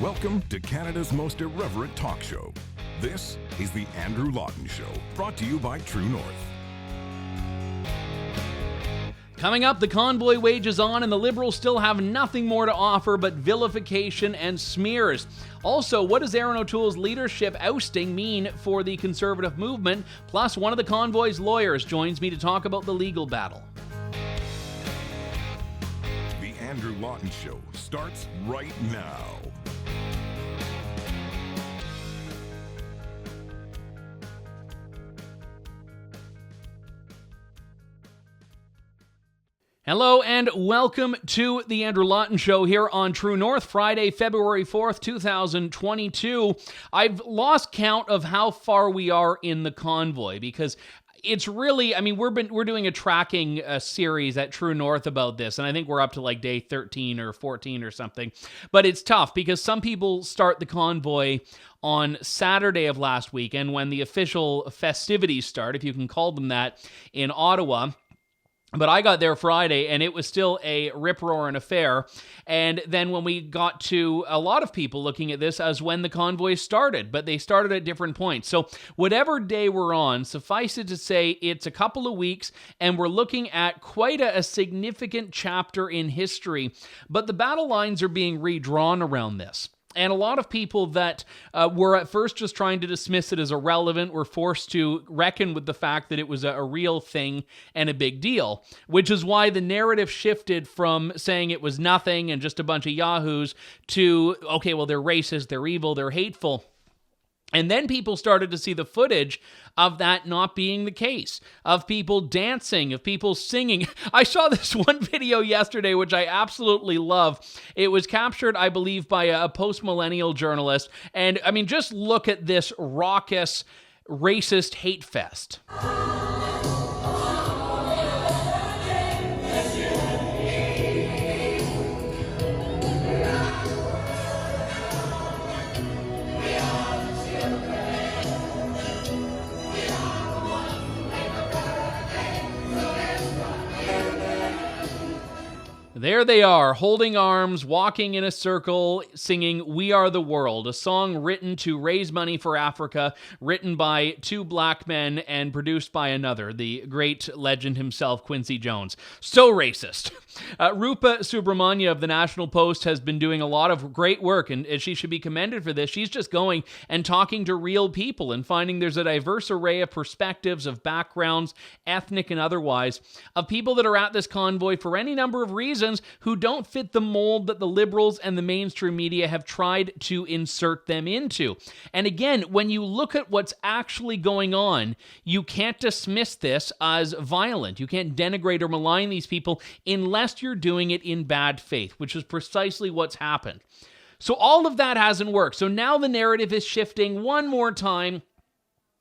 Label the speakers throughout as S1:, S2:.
S1: Welcome to Canada's most irreverent talk show. This is The Andrew Lawton Show, brought to you by True North.
S2: Coming up, the convoy wages on and the Liberals still have nothing more to offer but vilification and smears. Also, what does Aaron O'Toole's leadership ousting mean for the Conservative movement? Plus, one of the convoy's lawyers joins me to talk about the legal battle.
S1: The Andrew Lawton Show starts right now.
S2: Hello and welcome to the Andrew Lawton Show here on True North, Friday, February 4th, 2022. I've lost count of how far we are in the convoy because it's really, we're doing a tracking series at True North about this, and I think we're up to like day 13 or 14 or something. But it's tough because some people start the convoy on Saturday of last week, and when the official festivities start, if you can call them that, in Ottawa. But I got there Friday, and it was still a rip-roaring affair. And then when we got to a lot of people looking at this as when the convoy started, but they started at different points. So whatever day we're on, suffice it to say it's a couple of weeks, and we're looking at quite a significant chapter in history. But the battle lines are being redrawn around this. And a lot of people that were at first just trying to dismiss it as irrelevant were forced to reckon with the fact that it was a real thing and a big deal, which is why the narrative shifted from saying it was nothing and just a bunch of yahoos to, okay, well, they're racist, they're evil, they're hateful. And then people started to see the footage of that not being the case, of people dancing, of people singing. I saw this one video yesterday, which I absolutely love. It was captured, I believe, by a post-millennial journalist. And, just look at this raucous, racist hate fest. There they are, holding arms, walking in a circle, singing "We Are the World," a song written to raise money for Africa, written by two black men and produced by another, the great legend himself, Quincy Jones. So racist. Rupa Subramanya of the National Post has been doing a lot of great work, and she should be commended for this. She's just going and talking to real people and finding there's a diverse array of perspectives, of backgrounds, ethnic and otherwise, of people that are at this convoy for any number of reasons who don't fit the mold that the Liberals and the mainstream media have tried to insert them into. And again, when you look at what's actually going on, you can't dismiss this as violent. You can't denigrate or malign these people unless you're doing it in bad faith, which is precisely what's happened. So all of that hasn't worked. So now the narrative is shifting one more time.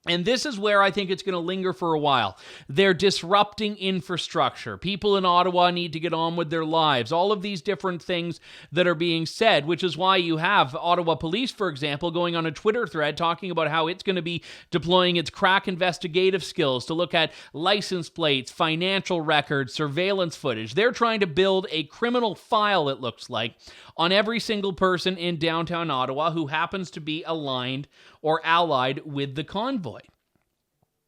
S2: And this is where I think it's going to linger for a while. They're disrupting infrastructure. People in Ottawa need to get on with their lives. All of these different things that are being said, which is why you have Ottawa Police, for example, going on a Twitter thread talking about how it's going to be deploying its crack investigative skills to look at license plates, financial records, surveillance footage. They're trying to build a criminal file, it looks like, on every single person in downtown Ottawa who happens to be aligned or allied with the convoy.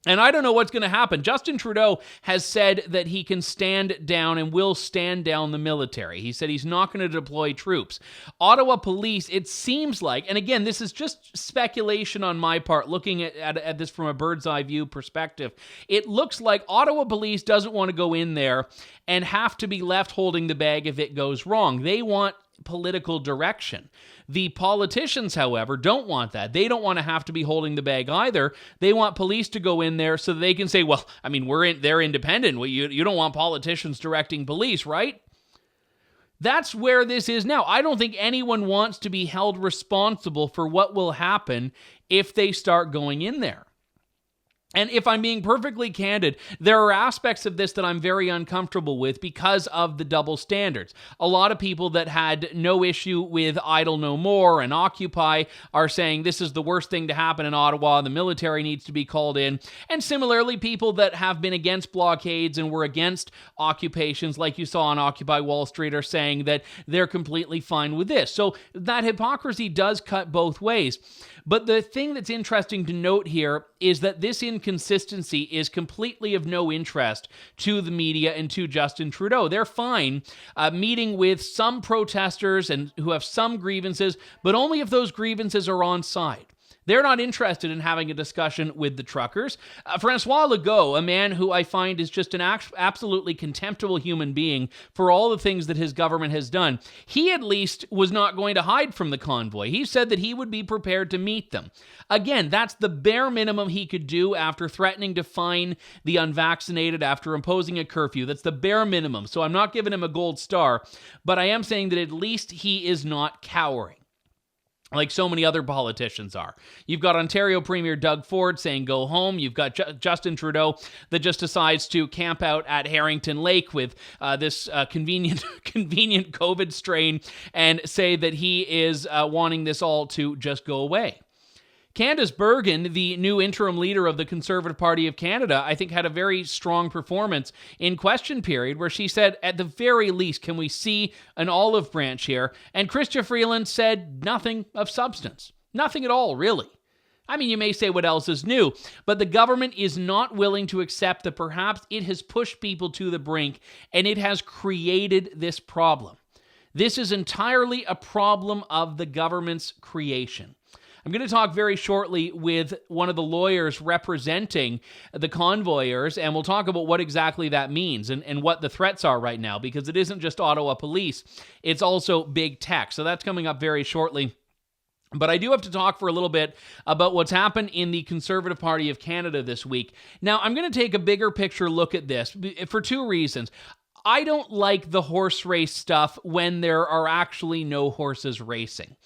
S2: And I don't know what's going to happen. Justin Trudeau has said that he can stand down and will stand down the military. He said he's not going to deploy troops. Ottawa Police, it seems like, and again, this is just speculation on my part, looking at this from a bird's eye view perspective, it looks like Ottawa Police doesn't want to go in there and have to be left holding the bag if it goes wrong. They want political direction. The politicians, however, don't want that. They don't want to have to be holding the bag either. They want police to go in there so that they can say, well, they're independent. Well, you don't want politicians directing police, right? That's where this is now. I don't think anyone wants to be held responsible for what will happen if they start going in there. And if I'm being perfectly candid, there are aspects of this that I'm very uncomfortable with because of the double standards. A lot of people that had no issue with Idle No More and Occupy are saying this is the worst thing to happen in Ottawa, the military needs to be called in. And similarly, people that have been against blockades and were against occupations, like you saw on Occupy Wall Street, are saying that they're completely fine with this. So that hypocrisy does cut both ways. But the thing that's interesting to note here is that this inconsistency is completely of no interest to the media and to Justin Trudeau. They're fine meeting with some protesters and who have some grievances, but only if those grievances are on side. They're not interested in having a discussion with the truckers. Francois Legault, a man who I find is just an absolutely contemptible human being for all the things that his government has done, he at least was not going to hide from the convoy. He said that he would be prepared to meet them. Again, that's the bare minimum he could do after threatening to fine the unvaccinated, after imposing a curfew. That's the bare minimum. So I'm not giving him a gold star, but I am saying that at least he is not cowering like so many other politicians are. You've got Ontario Premier Doug Ford saying go home. You've got Justin Trudeau that just decides to camp out at Harrington Lake with this convenient COVID strain and say that he is wanting this all to just go away. Candice Bergen, the new interim leader of the Conservative Party of Canada, I think had a very strong performance in question period where she said, at the very least, can we see an olive branch here? And Chrystia Freeland said nothing of substance. Nothing at all, really. I mean, you may say what else is new, but the government is not willing to accept that perhaps it has pushed people to the brink and it has created this problem. This is entirely a problem of the government's creation. I'm going to talk very shortly with one of the lawyers representing the convoyers, and we'll talk about what exactly that means and what the threats are right now, because it isn't just Ottawa Police, it's also big tech. So that's coming up very shortly. But I do have to talk for a little bit about what's happened in the Conservative Party of Canada this week. Now, I'm going to take a bigger picture look at this for two reasons. I don't like the horse race stuff when there are actually no horses racing.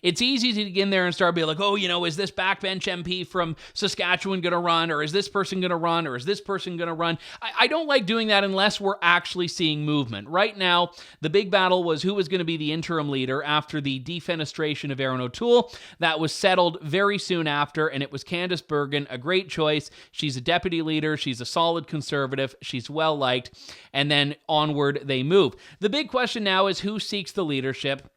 S2: It's easy to get in there and start being like, oh, is this backbench MP from Saskatchewan going to run? Or is this person going to run? Or is this person going to run? I don't like doing that unless we're actually seeing movement. Right now, the big battle was who was going to be the interim leader after the defenestration of Erin O'Toole. That was settled very soon after, and it was Candice Bergen, a great choice. She's a deputy leader. She's a solid conservative. She's well-liked. And then onward they move. The big question now is who seeks the leadership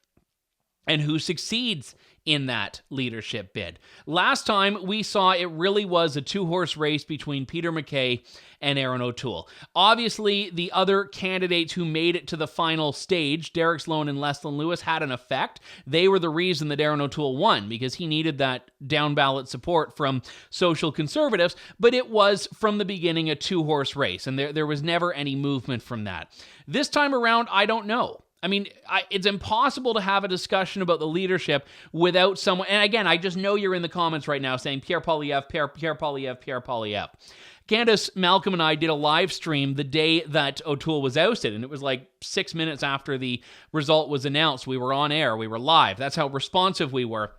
S2: and who succeeds in that leadership bid. Last time we saw it really was a two-horse race between Peter MacKay and Erin O'Toole. Obviously, the other candidates who made it to the final stage, Derek Sloan and Leslyn Lewis, had an effect. They were the reason that Erin O'Toole won, because he needed that down-ballot support from social conservatives, but it was from the beginning a two-horse race, and there was never any movement from that. This time around, I don't know. I mean, it's impossible to have a discussion about the leadership without someone, and again, I just know you're in the comments right now saying Pierre Poilievre, Pierre Poilievre, Pierre Poilievre. Candace, Malcolm, and I did a live stream the day that O'Toole was ousted, and it was like 6 minutes after the result was announced. We were on air, we were live. That's how responsive we were.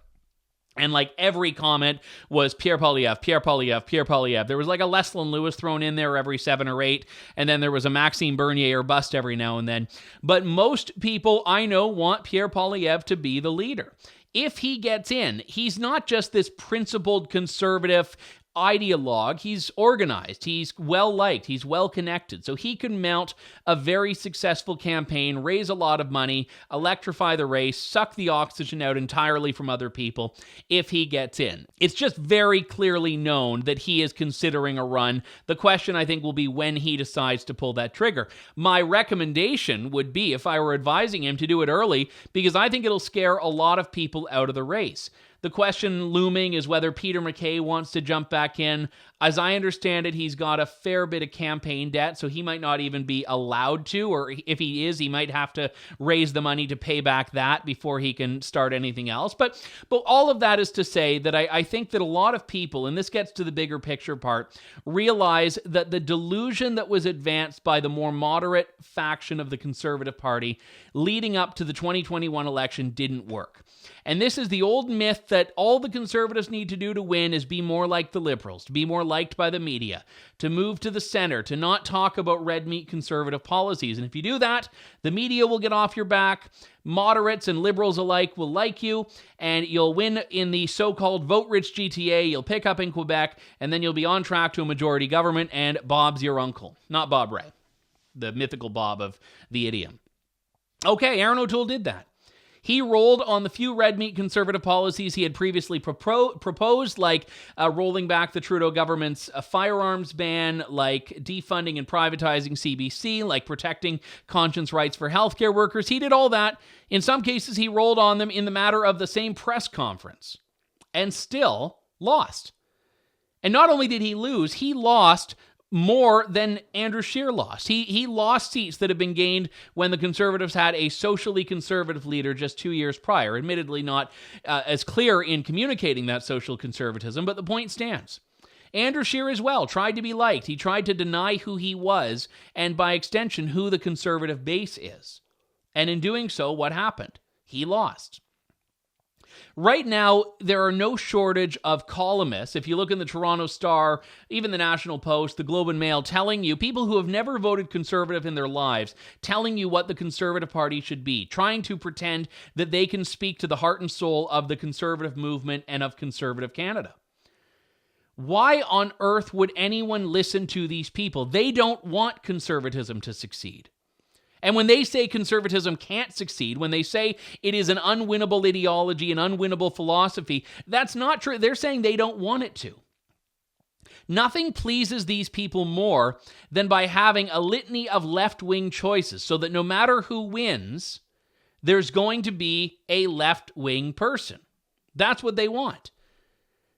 S2: And like every comment was Pierre Poilievre, Pierre Poilievre, Pierre Poilievre. There was like a Leslyn Lewis thrown in there every 7 or 8, and then there was a Maxime Bernier or bust every now and then. But most people I know want Pierre Poilievre to be the leader. If he gets in, he's not just this principled conservative ideologue. He's organized, he's well-liked, he's well-connected, so he can mount a very successful campaign, raise a lot of money, electrify the race, suck the oxygen out entirely from other people if he gets in. It's just very clearly known that he is considering a run. The question, I think, will be when he decides to pull that trigger. My recommendation would be, if I were advising him, to do it early, because I think it'll scare a lot of people out of the race. The question looming is whether Peter MacKay wants to jump back in. As I understand it, he's got a fair bit of campaign debt, so he might not even be allowed to, or if he is, he might have to raise the money to pay back that before he can start anything else. But all of that is to say that I think that a lot of people, and this gets to the bigger picture part, realize that the delusion that was advanced by the more moderate faction of the Conservative Party leading up to the 2021 election didn't work. And this is the old myth that all the Conservatives need to do to win is be more like the Liberals, to be more liked by the media, to move to the center, to not talk about red meat Conservative policies. And if you do that, the media will get off your back, moderates and Liberals alike will like you, and you'll win in the so-called vote-rich GTA, you'll pick up in Quebec, and then you'll be on track to a majority government, and Bob's your uncle. Not Bob Ray, the mythical Bob of the idiom. Okay, Aaron O'Toole did that. He rolled on the few red meat Conservative policies he had previously proposed, like rolling back the Trudeau government's firearms ban, like defunding and privatizing CBC, like protecting conscience rights for healthcare workers. He did all that. In some cases, he rolled on them in the matter of the same press conference and still lost. And not only did he lose, he lost more than Andrew Scheer lost. He lost seats that had been gained when the Conservatives had a socially conservative leader just 2 years prior. Admittedly not as clear in communicating that social conservatism, but the point stands. Andrew Scheer as well tried to be liked. He tried to deny who he was, and by extension, who the Conservative base is. And in doing so, what happened? He lost. Right now, there are no shortage of columnists. If you look in the Toronto Star, even the National Post, the Globe and Mail, telling you, people who have never voted Conservative in their lives, telling you what the Conservative Party should be, trying to pretend that they can speak to the heart and soul of the Conservative movement and of Conservative Canada. Why on earth would anyone listen to these people? They don't want conservatism to succeed. And when they say conservatism can't succeed, when they say it is an unwinnable ideology, an unwinnable philosophy, that's not true. They're saying they don't want it to. Nothing pleases these people more than by having a litany of left-wing choices, so that no matter who wins, there's going to be a left-wing person. That's what they want.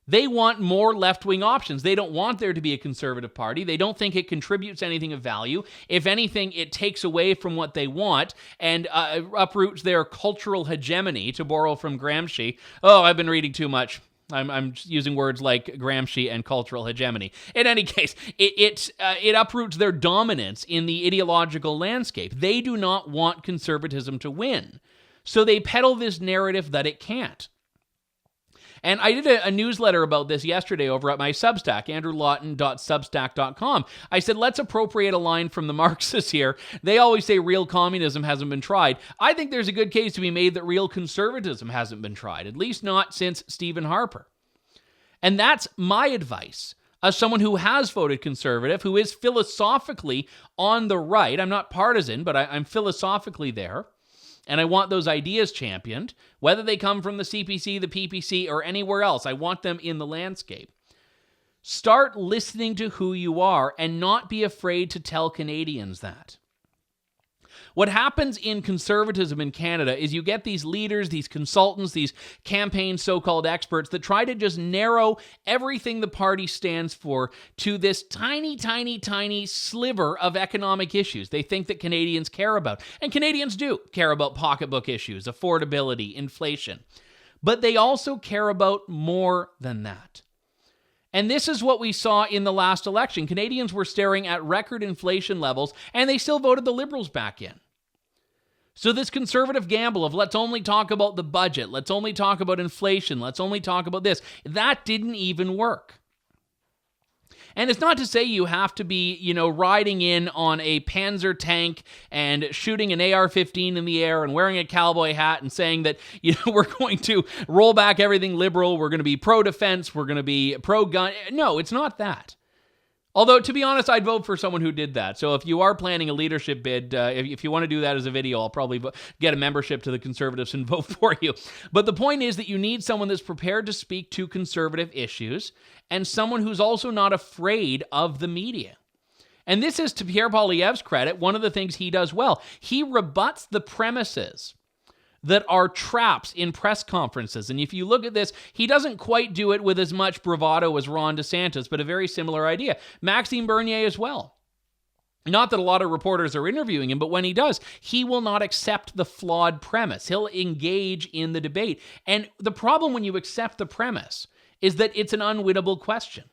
S2: They want more left-wing options. They don't want there to be a Conservative Party. They don't think it contributes anything of value. If anything, it takes away from what they want and uproots their cultural hegemony, to borrow from Gramsci. Oh, I've been reading too much. I'm using words like Gramsci and cultural hegemony. In any case, it uproots their dominance in the ideological landscape. They do not want conservatism to win. So they peddle this narrative that it can't. And I did a newsletter about this yesterday over at my Substack, andrewlawton.substack.com. I said, let's appropriate a line from the Marxists here. They always say real communism hasn't been tried. I think there's a good case to be made that real conservatism hasn't been tried, at least not since Stephen Harper. And that's my advice as someone who has voted Conservative, who is philosophically on the right. I'm not partisan, but I'm philosophically there. And I want those ideas championed, whether they come from the CPC, the PPC, or anywhere else. I want them in the landscape. Start listening to who you are and not be afraid to tell Canadians that. What happens in conservatism in Canada is you get these leaders, these consultants, these campaign so-called experts that try to just narrow everything the party stands for to this tiny, tiny, tiny sliver of economic issues they think that Canadians care about. And Canadians do care about pocketbook issues, affordability, inflation. But they also care about more than that. And this is what we saw in the last election. Canadians were staring at record inflation levels, and they still voted the Liberals back in. So this conservative gamble of let's only talk about the budget, let's only talk about inflation, let's only talk about this, that didn't even work. And it's not to say you have to be, riding in on a Panzer tank and shooting an AR-15 in the air and wearing a cowboy hat and saying that, we're going to roll back everything liberal, we're going to be pro-defense, we're going to be pro-gun. No, it's not that. Although, to be honest, I'd vote for someone who did that. So if you are planning a leadership bid, if you want to do that as a video, I'll probably get a membership to the Conservatives and vote for you. But the point is that you need someone that's prepared to speak to conservative issues and someone who's also not afraid of the media. And this is, to Pierre Poilievre's credit, one of the things he does well. He rebuts the premises that are traps in press conferences. And if you look at this, he doesn't quite do it with as much bravado as Ron DeSantis, but a very similar idea. Maxime Bernier as well. Not that a lot of reporters are interviewing him, but when he does, he will not accept the flawed premise. He'll engage in the debate. And the problem when you accept the premise is that it's an unwinnable question.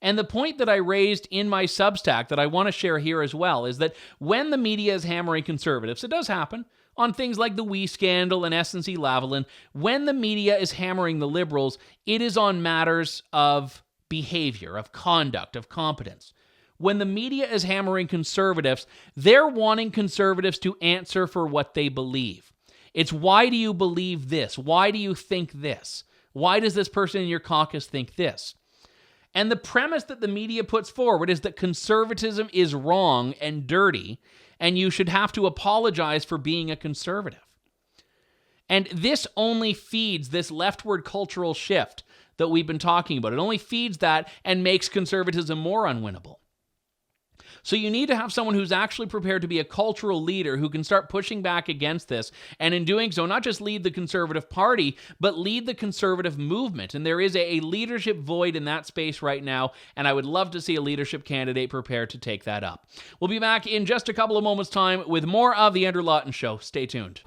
S2: And the point that I raised in my Substack that I want to share here as well is that when the media is hammering conservatives, it does happen on things like the Wee scandal and SNC-Lavalin, when the media is hammering the Liberals, it is on matters of behavior, of conduct, of competence. When the media is hammering conservatives, they're wanting conservatives to answer for what they believe. It's why do you believe this? Why do you think this? Why does this person in your caucus think this? And the premise that the media puts forward is that conservatism is wrong and dirty, and you should have to apologize for being a conservative. And this only feeds this leftward cultural shift that we've been talking about. It only feeds that and makes conservatism more unwinnable. So you need to have someone who's actually prepared to be a cultural leader who can start pushing back against this, and in doing so, not just lead the Conservative Party, but lead the conservative movement. And there is a leadership void in that space right now, and I would love to see a leadership candidate prepared to take that up. We'll be back in just a couple of moments' time with more of The Andrew Lawton Show. Stay tuned.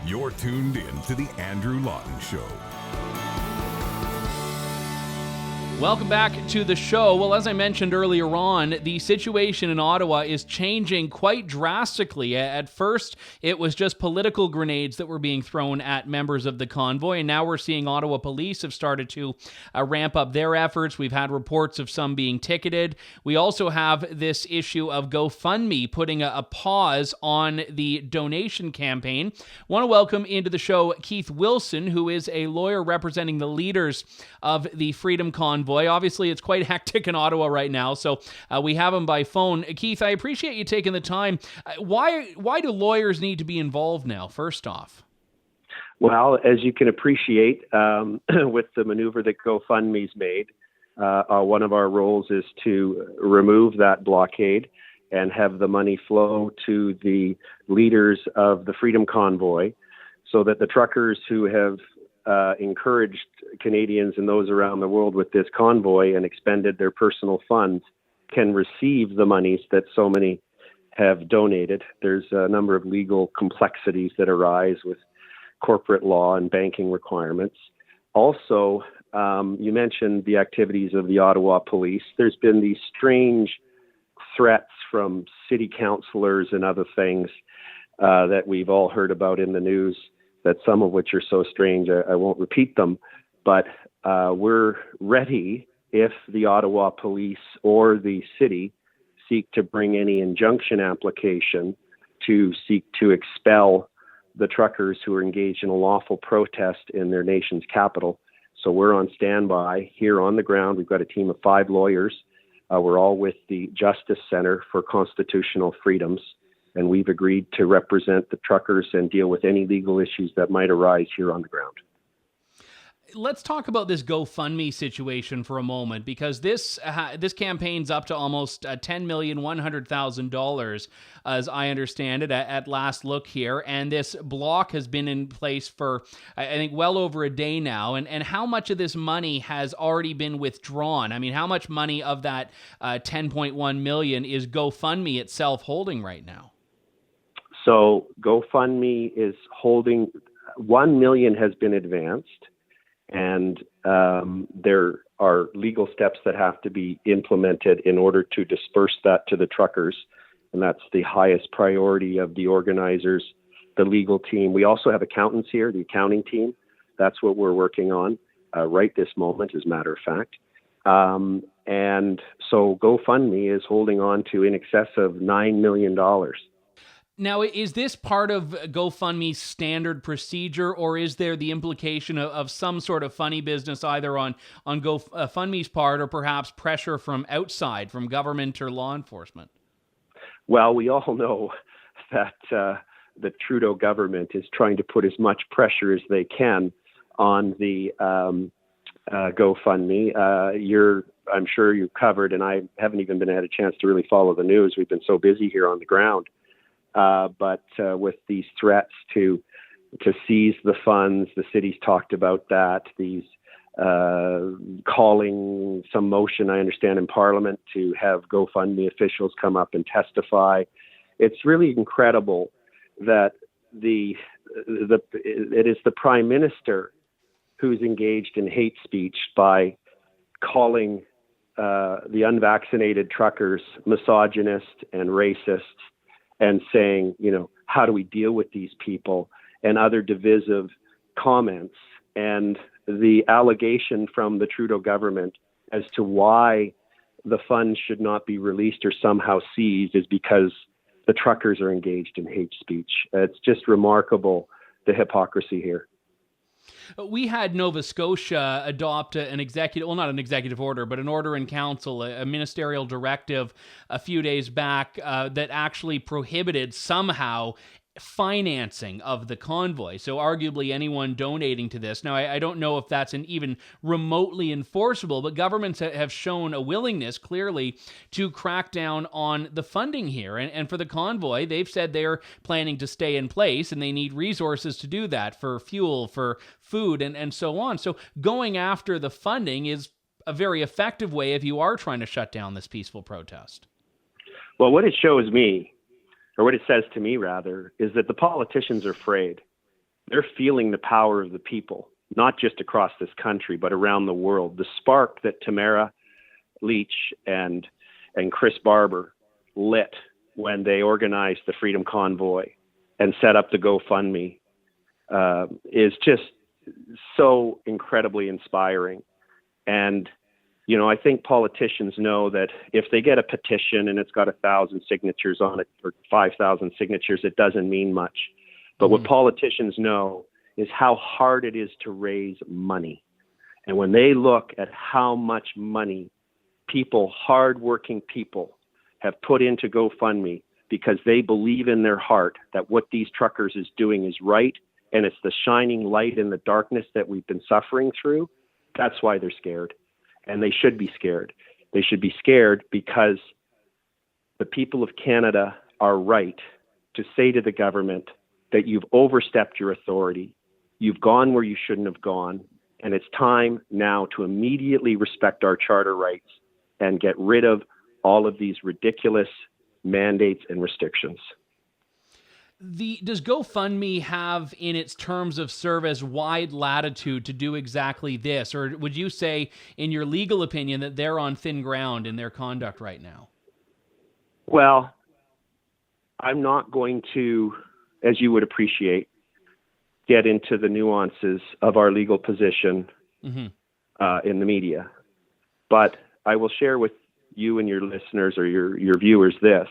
S1: You're tuned in to The Andrew Lawton Show.
S2: Welcome back to the show. Well, as I mentioned earlier on, the situation in Ottawa is changing quite drastically. At first, it was just political grenades that were being thrown at members of the convoy, and now we're seeing Ottawa police have started to ramp up their efforts. We've had reports of some being ticketed. We also have this issue of GoFundMe putting a pause on the donation campaign. Want to welcome into the show Keith Wilson, who is a lawyer representing the leaders of the Freedom Convoy. Obviously, it's quite hectic in Ottawa right now, so we have him by phone. Keith, I appreciate you taking the time. Why do lawyers need to be involved now, first off?
S3: Well, as you can appreciate, with the maneuver that GoFundMe's made, one of our roles is to remove that blockade and have the money flow to the leaders of the Freedom Convoy so that the truckers who have encouraged Canadians and those around the world with this convoy and expended their personal funds can receive the monies that so many have donated. There's a number of legal complexities that arise with corporate law and banking requirements. Also, you mentioned the activities of the Ottawa police. There's been these strange threats from city councillors and other things that we've all heard about in the news, that some of which are so strange, I won't repeat them, but we're ready if the Ottawa police or the city seek to bring any injunction application to seek to expel the truckers who are engaged in a lawful protest in their nation's capital. So we're on standby here on the ground. We've got a team of 5 lawyers. We're all with the Justice Center for Constitutional Freedoms, and we've agreed to represent the truckers and deal with any legal issues that might arise here on the ground.
S2: Let's talk about this GoFundMe situation for a moment, because this campaign's up to almost $10,100,000, as I understand it, at last look here. And this block has been in place for, I think, well over a day now. And how much of this money has already been withdrawn? I mean, how much money of that $10.1 million is GoFundMe itself holding right now?
S3: So GoFundMe is holding $1 million has been advanced. And there are legal steps that have to be implemented in order to disperse that to the truckers. And that's the highest priority of the organizers, the legal team. We also have accountants here, the accounting team. That's what we're working on right this moment, as a matter of fact. And so GoFundMe is holding on to in excess of $9 million.
S2: Now, is this part of GoFundMe's standard procedure, or is there the implication of some sort of funny business either on GoFundMe's part or perhaps pressure from outside, from government or law enforcement?
S3: Well, we all know that the Trudeau government is trying to put as much pressure as they can on the GoFundMe. I'm sure you covered, and I haven't even had a chance to really follow the news. We've been so busy here on the ground. But with these threats to seize the funds, the city's talked about that. These calling some motion, I understand, in Parliament to have GoFundMe officials come up and testify. It's really incredible that it is the Prime Minister who's engaged in hate speech by calling the unvaccinated truckers misogynist and racist, and saying, how do we deal with these people, and other divisive comments. And the allegation from the Trudeau government as to why the funds should not be released or somehow seized is because the truckers are engaged in hate speech. It's just remarkable, the hypocrisy here.
S2: We had Nova Scotia adopt an executive, well, not an executive order, but an order in council, a ministerial directive a few days back that actually prohibited somehow financing of the convoy. So arguably anyone donating to this. Now, I don't know if that's even remotely enforceable, but governments have shown a willingness, clearly, to crack down on the funding here. And for the convoy, they've said they're planning to stay in place, and they need resources to do that, for fuel, for food, and so on. So going after the funding is a very effective way if you are trying to shut down this peaceful protest.
S3: Well, what it shows me, or what it says to me rather, is that the politicians are afraid. They're feeling the power of the people, not just across this country, but around the world. The spark that Tamara Leach and Chris Barber lit when they organized the Freedom Convoy and set up the GoFundMe is just so incredibly inspiring. And I think politicians know that if they get a petition and it's got 1,000 signatures on it or 5,000 signatures, it doesn't mean much. But what politicians know is how hard it is to raise money. And when they look at how much money hardworking people have put into GoFundMe because they believe in their heart that what these truckers is doing is right, and it's the shining light in the darkness that we've been suffering through, that's why they're scared. And they should be scared. They should be scared because the people of Canada are right to say to the government that you've overstepped your authority, you've gone where you shouldn't have gone, and it's time now to immediately respect our charter rights and get rid of all of these ridiculous mandates and restrictions.
S2: Does GoFundMe have in its terms of service wide latitude to do exactly this? Or would you say, in your legal opinion, that they're on thin ground in their conduct right now?
S3: Well, I'm not going to, as you would appreciate, get into the nuances of our legal position in the media. But I will share with you and your listeners or your viewers this,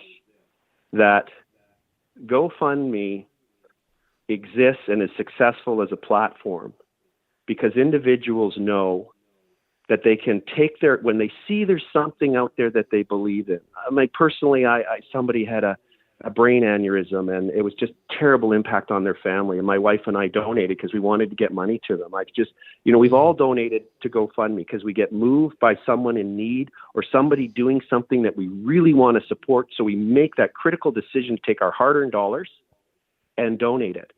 S3: that GoFundMe exists and is successful as a platform because individuals know that they can take when they see there's something out there that they believe in. Personally, somebody had a brain aneurysm, and it was just terrible impact on their family. And my wife and I donated because we wanted to get money to them. We've all donated to GoFundMe because we get moved by someone in need or somebody doing something that we really want to support. So we make that critical decision to take our hard-earned dollars and donate it.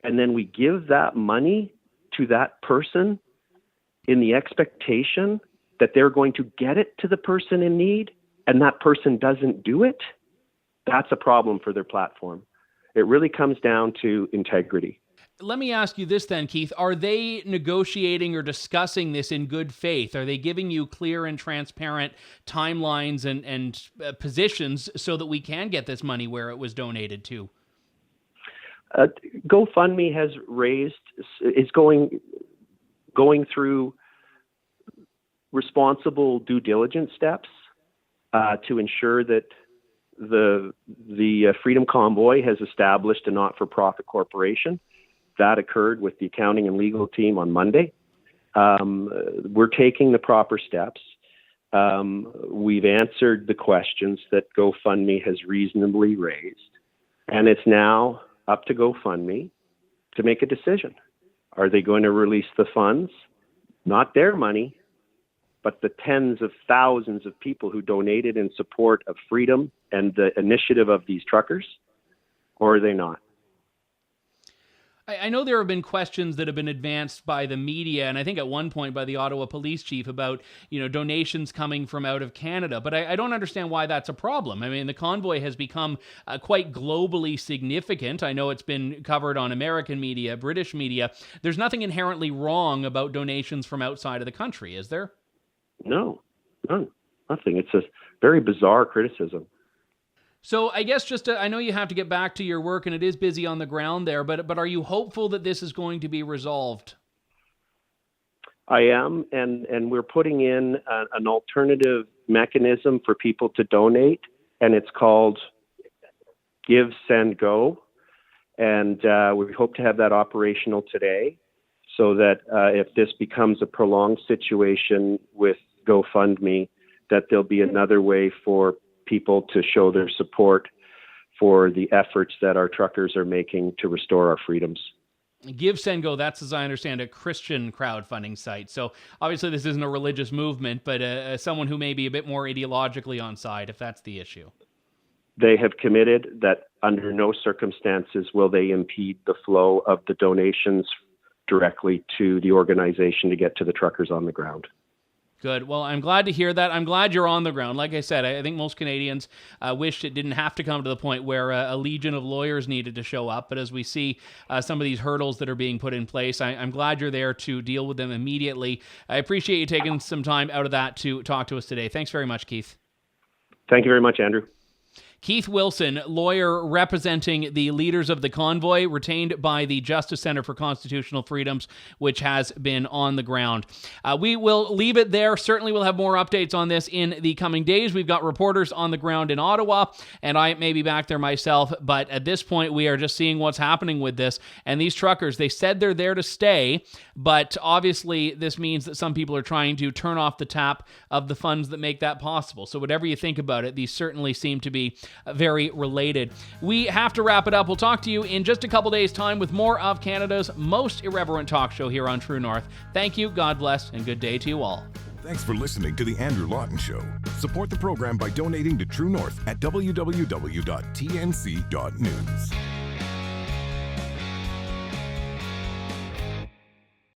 S3: And then we give that money to that person in the expectation that they're going to get it to the person in need, and that person doesn't do it. That's a problem for their platform. It really comes down to integrity.
S2: Let me ask you this then, Keith. Are they negotiating or discussing this in good faith? Are they giving you clear and transparent timelines and positions so that we can get this money where it was donated to?
S3: GoFundMe is going through responsible due diligence steps to ensure that the Freedom Convoy has established a not-for-profit corporation. That occurred with the accounting and legal team on Monday. We're taking the proper steps. We've answered the questions that GoFundMe has reasonably raised, and it's now up to GoFundMe to make a decision. Are they going to release the funds? Not their money, but the tens of thousands of people who donated in support of freedom and the initiative of these truckers, or are they not?
S2: I know there have been questions that have been advanced by the media, and I think at one point by the Ottawa police chief about, donations coming from out of Canada. But I don't understand why that's a problem. I mean, the convoy has become quite globally significant. I know it's been covered on American media, British media. There's nothing inherently wrong about donations from outside of the country, is there?
S3: No, none, nothing. It's a very bizarre criticism.
S2: So I guess I know you have to get back to your work and it is busy on the ground there, but are you hopeful that this is going to be resolved?
S3: I am, and we're putting in an alternative mechanism for people to donate, and it's called Give, Send, Go. And we hope to have that operational today so that if this becomes a prolonged situation with GoFundMe, that there'll be another way for people to show their support for the efforts that our truckers are making to restore our freedoms.
S2: Give, Send, Go, that's, as I understand, a Christian crowdfunding site. So obviously this isn't a religious movement, but someone who may be a bit more ideologically on side, if that's the issue.
S3: They have committed that under no circumstances will they impede the flow of the donations directly to the organization to get to the truckers on the ground.
S2: Good. Well, I'm glad to hear that. I'm glad you're on the ground. Like I said, I think most Canadians wished it didn't have to come to the point where a legion of lawyers needed to show up. But as we see some of these hurdles that are being put in place, I'm glad you're there to deal with them immediately. I appreciate you taking some time out of that to talk to us today. Thanks very much, Keith.
S3: Thank you very much, Andrew.
S2: Keith Wilson, lawyer representing the leaders of the convoy, retained by the Justice Center for Constitutional Freedoms, which has been on the ground. We will leave it there. Certainly we'll have more updates on this in the coming days. We've got reporters on the ground in Ottawa, and I may be back there myself, but at this point we are just seeing what's happening with this. And these truckers, they said they're there to stay, but obviously this means that some people are trying to turn off the tap of the funds that make that possible. So whatever you think about it, these certainly seem to be very related. We have to wrap it up. We'll talk to you in just a couple days' time with more of Canada's most irreverent talk show here on True North. Thank you, God bless, and good day to you all.
S1: Thanks for listening to The Andrew Lawton Show. Support the program by donating to True North at www.tnc.news.